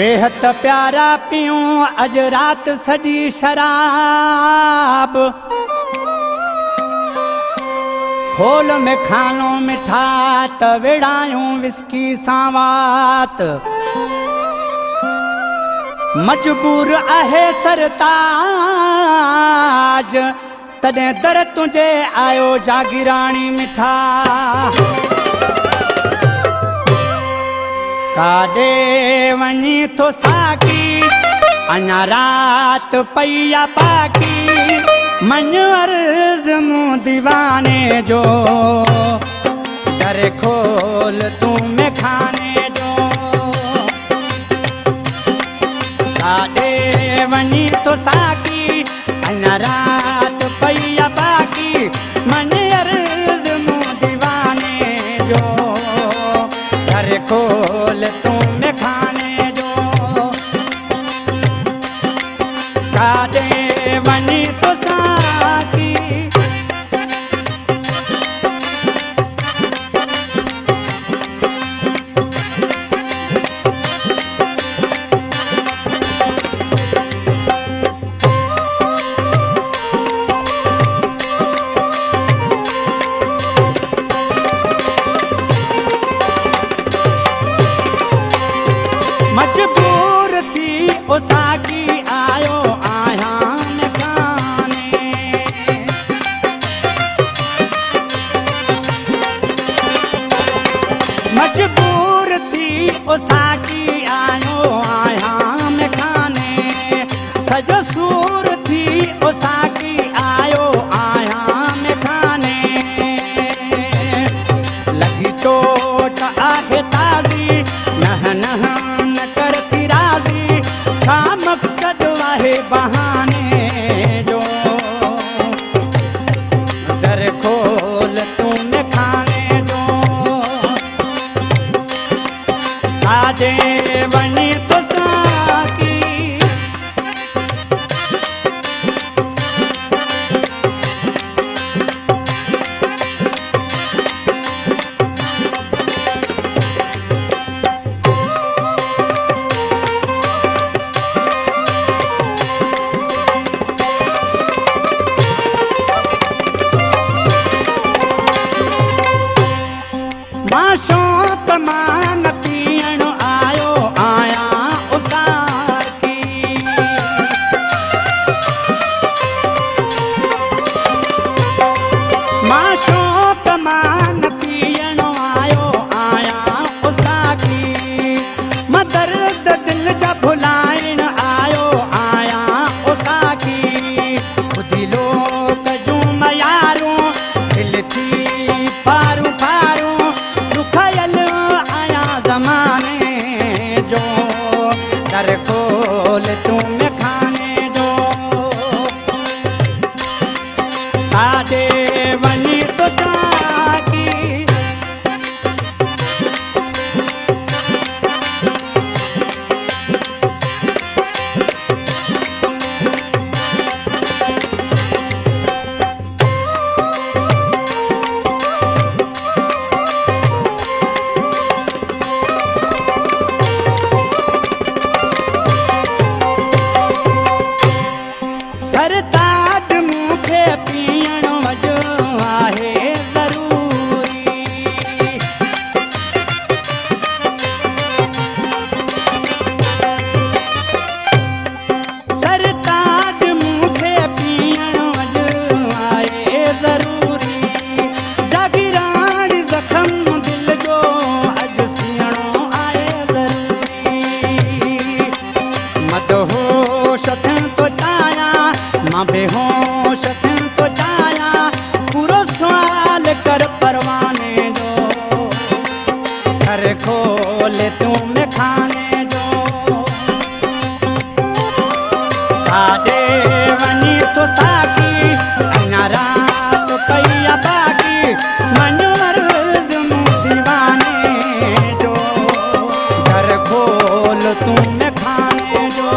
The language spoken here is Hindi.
सेहत प्यारा पियूं अज रात सजी शराब। खोल में खानो मिठा त विड़ायूं विस्की सावात। मजबूर आहे सरताज तॾहिं दर तुझे आयो जागीराणी मिठा। काॾे वञी थो साकी अञा रात पई आ बाकी। मन अर्ज़ मूं दीवाने जो दर खोल तूं में खाने जो। काॾे वञी थो साकी अञा रात पई आ बाकी। मन अर्ज़ मूं दीवाने जो दर खोल तूं में खाने जो। काॾे वञी थो साकी मजबूर थी ओ साकी आयो आहियां में खाने। मजबूर थी ओ साकी आयो आहियां में खाने। सजो सूर थी ओ साकी आयो आहियां में खाने। लगी चोट आहे ताज़ी नह नह छा मक़सद आहे बहाने जो। दर खोल तूं में खाने जो। काॾे वञी थो साकी शौक़ मां न पीअण आयो आहियां उसार की। मां शौक़ मां न पीअण आयो आहियां उसाकी। मां दर्द दिल जा भुलाइण आयो आहियां उसाकी। ॿुधी लोक जूं मयारूं दिल थी फारूं फारूं। ज़माने जो दर खोल तूं में खाने जो। काॾे वञी थो साकी सरताज मूंखे पीअण वॼो आहे ज़रूरी। सरताज मूंखे पीअण वॼो आहे ज़रूरी। जागीराणी ज़ख़म दिल जो अॼु सियणो आहे ज़रूरी। मदहोश थियण थो चाहियां मां बेहोश थियण थो चाहियां। पूरो सुवाल कर परवाने जो दर खोल तूं में खाने जो। काॾे वञी थो साकी अञा रात पई आ बाकी। मन अर्ज़ मूं दीवाने जो दर खोल तूं में खाने जो।